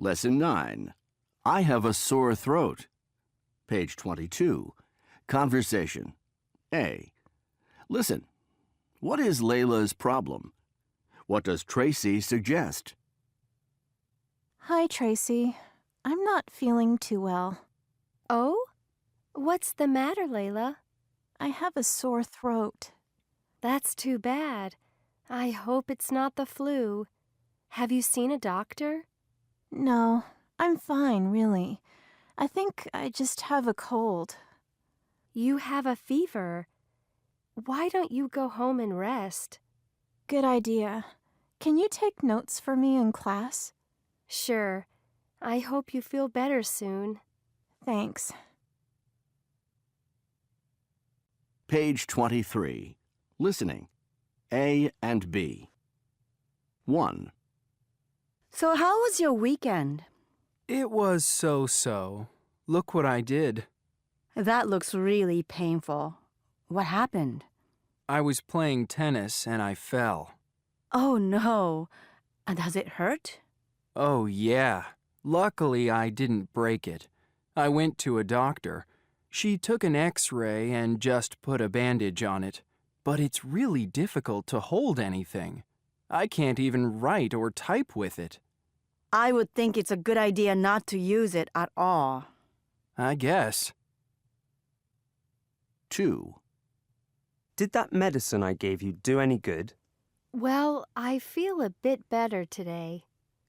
Lesson 9. I have a sore throat. Page 22. Conversation. A. Listen. What is Layla's problem? What does Tracy suggest? Hi, Tracy. I'm not feeling too well. Oh? What's the matter, Layla? I have a sore throat. That's too bad. I hope it's not the flu. Have you seen a doctor? No, I'm fine, really. I think I just have a cold. You have a fever. Why don't you go home and rest? Good idea. Can you take notes for me in class? Sure. I hope you feel better soon. Thanks. Page 23. Listening. A and B. 1. So how was your weekend? It was so-so. Look what I did. That looks really painful. What happened? I was playing tennis and I fell. Oh no. Does it hurt? Oh, yeah. Luckily, I didn't break it. I went to a doctor. She took an x-ray and just put a bandage on it. But it's really difficult to hold anything. I can't even write or type with it. I would think it's a good idea not to use it at all. I guess. 2. Did that medicine I gave you do any good? Well, I feel a bit better today.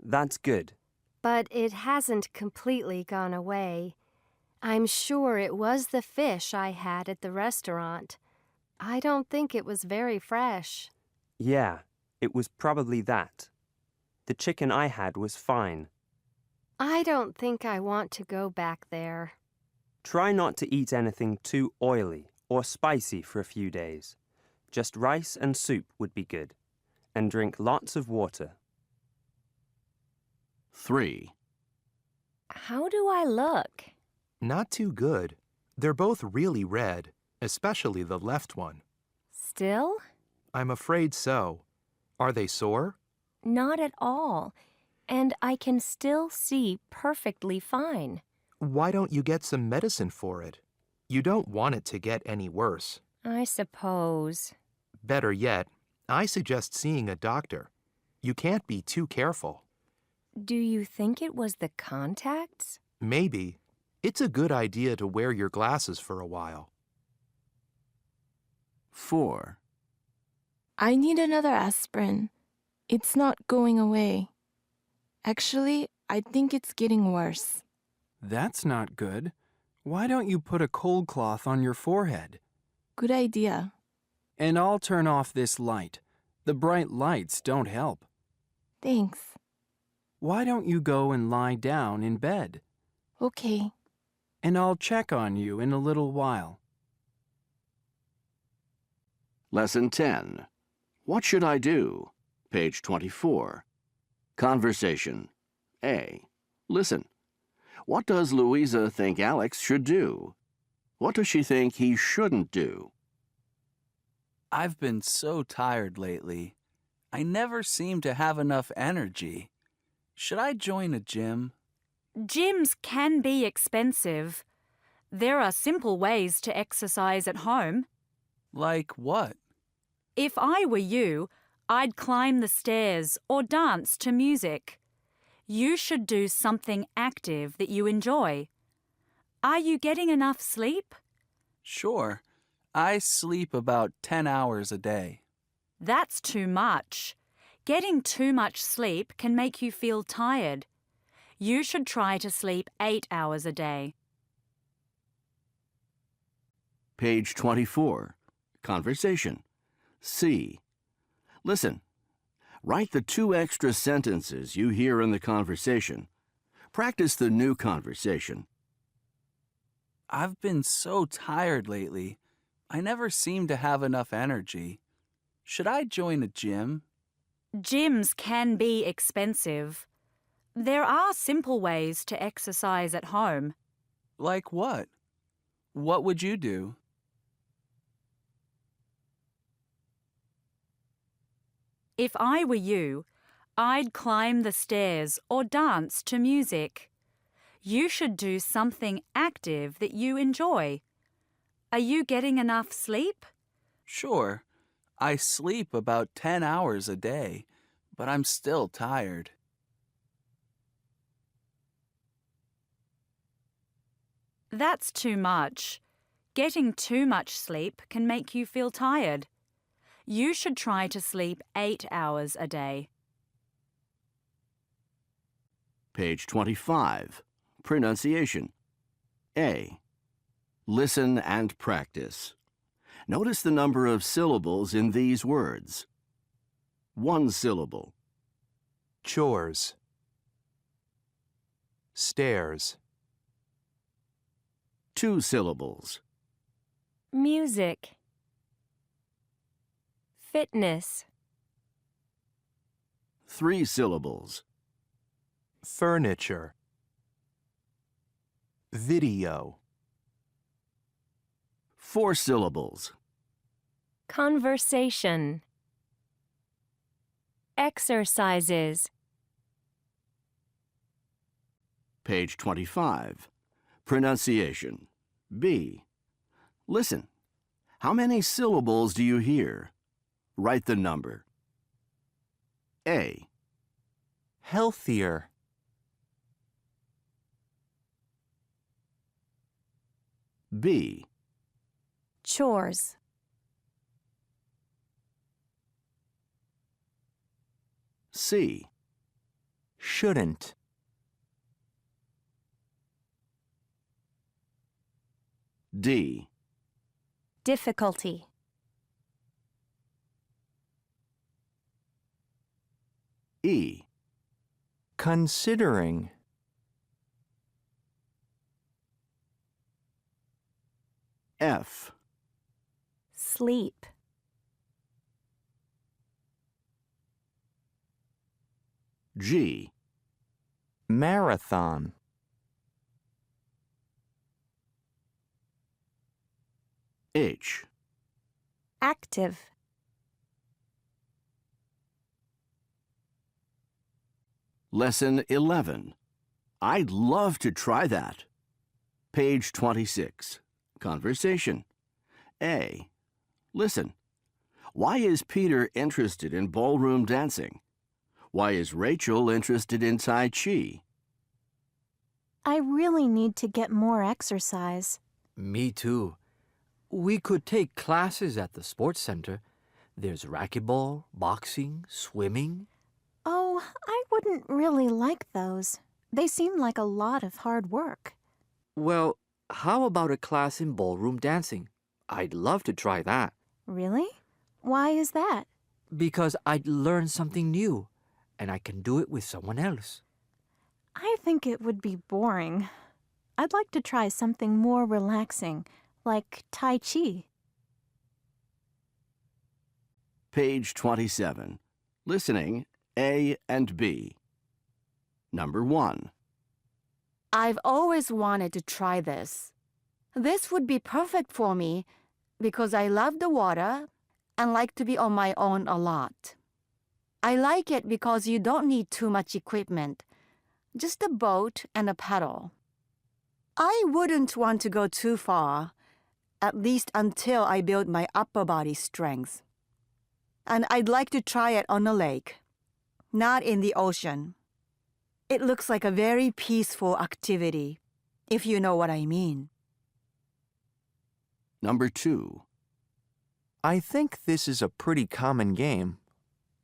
That's good. But it hasn't completely gone away. I'm sure it was the fish I had at the restaurant. I don't think it was very fresh. Yeah, it was probably that. The chicken I had was fine. I don't think I want to go back there. Try not to eat anything too oily or spicy for a few days. Just rice and soup would be good. And drink lots of water. 3. How do I look? Not too good. They're both really red, especially the left one. Still? I'm afraid so. Are they sore? Not at all. And I can still see perfectly fine. Why don't you get some medicine for it? You don't want it to get any worse. I suppose. Better yet, I suggest seeing a doctor. You can't be too careful. Do you think it was the contacts? Maybe. It's a good idea to wear your glasses for a while. 4. I need another aspirin. It's not going away. Actually, I think it's getting worse. That's not good. Why don't you put a cold cloth on your forehead? Good idea. And I'll turn off this light. The bright lights don't help. Thanks. Why don't you go and lie down in bed? Okay. And I'll check on you in a little while. Lesson 10. What should I do? Page 24. Conversation. A. Listen. What does Louisa think Alex should do? What does she think he shouldn't do? I've been so tired lately. I never seem to have enough energy. Should I join a gym? Gyms can be expensive. There are simple ways to exercise at home. Like what? If I were you, I'd climb the stairs or dance to music. You should do something active that you enjoy. Are you getting enough sleep? Sure. I sleep about 10 hours a day. That's too much. Getting too much sleep can make you feel tired. You should try to sleep 8 hours a day. Page 24. Conversation. C. Listen. Write the 2 extra sentences you hear in the conversation. Practice the new conversation. I've been so tired lately. I never seem to have enough energy. Should I join a gym? Gyms can be expensive. There are simple ways to exercise at home. Like what? What would you do? If I were you, I'd climb the stairs or dance to music. You should do something active that you enjoy. Are you getting enough sleep? Sure, I sleep about 10 hours a day, but I'm still tired. That's too much. Getting too much sleep can make you feel tired. You should try to sleep 8 hours a day. Page 25. Pronunciation. A. Listen and practice. Notice the number of syllables in these words. 1 syllable. Chores. Stairs. 2 syllables. Music. Fitness. 3 syllables. Furniture. Video. 4 syllables. Conversation. Exercises. Page 25. Pronunciation. B. Listen. How many syllables do you hear? Write the number. A. Healthier. B. Chores. C. Shouldn't. D. Difficulty. E. Considering. F. Sleep. G. Marathon. H. Active. Lesson 11. I'd love to try that. Page 26. Conversation. A. Listen. Why is Peter interested in ballroom dancing? Why is Rachel interested in Tai Chi? I really need to get more exercise. Me too. We could take classes at the sports center. There's racquetball, boxing, swimming. Oh, I wouldn't really like those. They seem like a lot of hard work. Well, how about a class in ballroom dancing? I'd love to try that. Really? Why is that? Because I'd learn something new, and I can do it with someone else. I think it would be boring. I'd like to try something more relaxing, like Tai Chi. Page 27. Listening, A and B. Number 1. I've always wanted to try this. This would be perfect for me because I love the water and like to be on my own a lot. I like it because you don't need too much equipment, just a boat and a paddle. I wouldn't want to go too far, at least until I build my upper body strength. And I'd like to try it on a lake, not in the ocean. It looks like a very peaceful activity, if you know what I mean. Number 2. I think this is a pretty common game.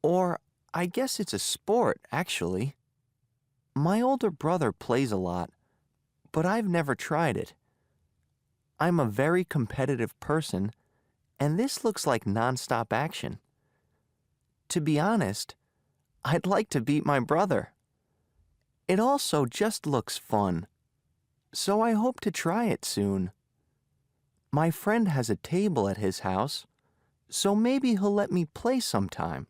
Or I guess it's a sport, actually. My older brother plays a lot, but I've never tried it. I'm a very competitive person, and this looks like nonstop action. To be honest, I'd like to beat my brother. It also just looks fun, so I hope to try it soon. My friend has a table at his house, so maybe he'll let me play sometime.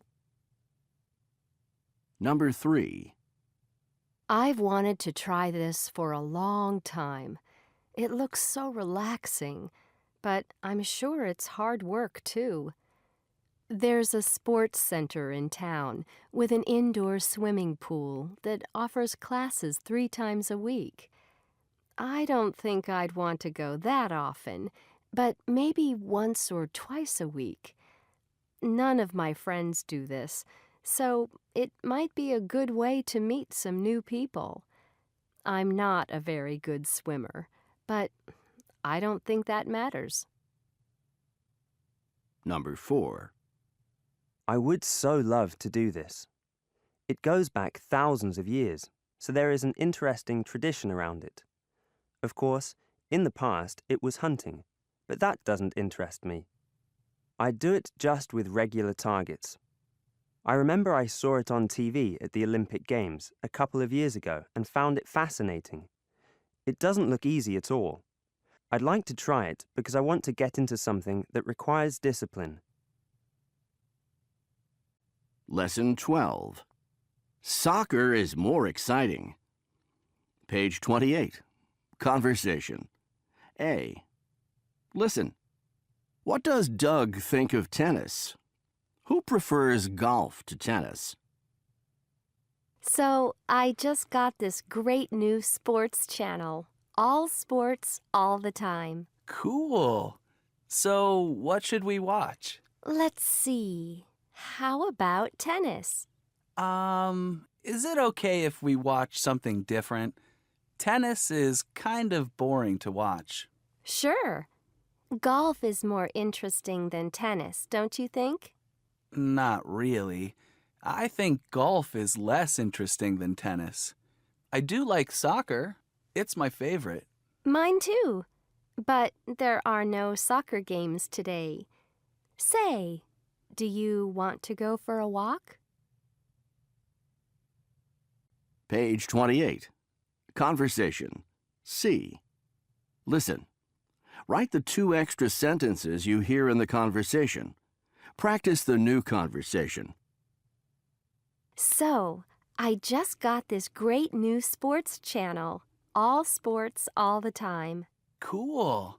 Number 3. I've wanted to try this for a long time. It looks so relaxing, but I'm sure it's hard work too. There's a sports center in town with an indoor swimming pool that offers classes 3 times a week. I don't think I'd want to go that often, but maybe once or twice a week. None of my friends do this, so it might be a good way to meet some new people. I'm not a very good swimmer, but I don't think that matters. Number 4. I would so love to do this. It goes back thousands of years, so there is an interesting tradition around it. Of course, in the past it was hunting, but that doesn't interest me. I do it just with regular targets. I remember I saw it on TV at the Olympic Games a couple of years ago and found it fascinating. It doesn't look easy at all. I'd like to try it because I want to get into something that requires discipline. Lesson 12. Soccer is more exciting. Page 28. Conversation. A. Listen. What does Doug think of tennis? Who prefers golf to tennis? So, I just got this great new sports channel. All sports, all the time. Cool. So, what should we watch? Let's see. How about tennis? Is it okay if we watch something different? Tennis is kind of boring to watch. Sure. Golf is more interesting than tennis, don't you think? Not really. I think golf is less interesting than tennis. I do like soccer. It's my favorite. Mine too. But there are no soccer games today. Say, do you want to go for a walk? Page 28. Conversation. C. Listen. Write the 2 extra sentences you hear in the conversation. Practice the new conversation. So, I just got this great new sports channel. All sports, all the time. Cool.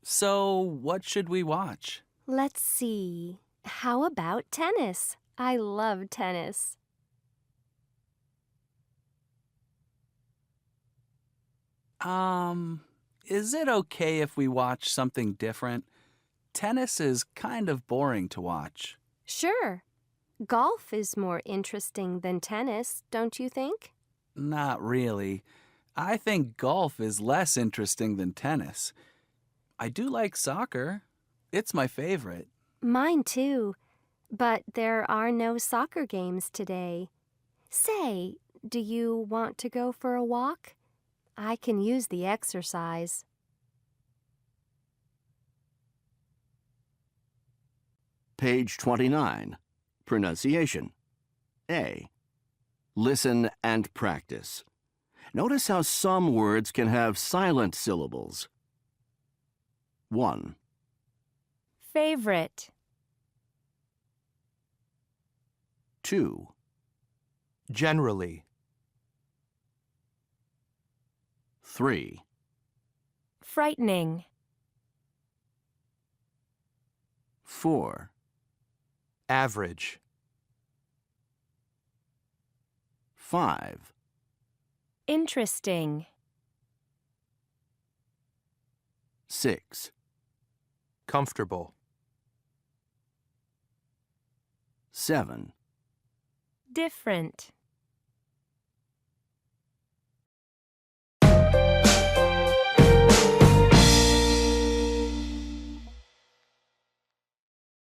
So, what should we watch? Let's see. How about tennis? I love tennis. Is it okay if we watch something different? Tennis is kind of boring to watch. Sure. Golf is more interesting than tennis, don't you think? Not really. I think golf is less interesting than tennis. I do like soccer. It's my favorite. Mine too. But there are no soccer games today. Say, do you want to go for a walk? I can use the exercise. Page 29. Pronunciation. A. Listen and practice. Notice how some words can have silent syllables. 1. Favorite. 2. Generally. 3. Frightening. 4. Average. 5. Interesting. 6. Comfortable. 7. Different.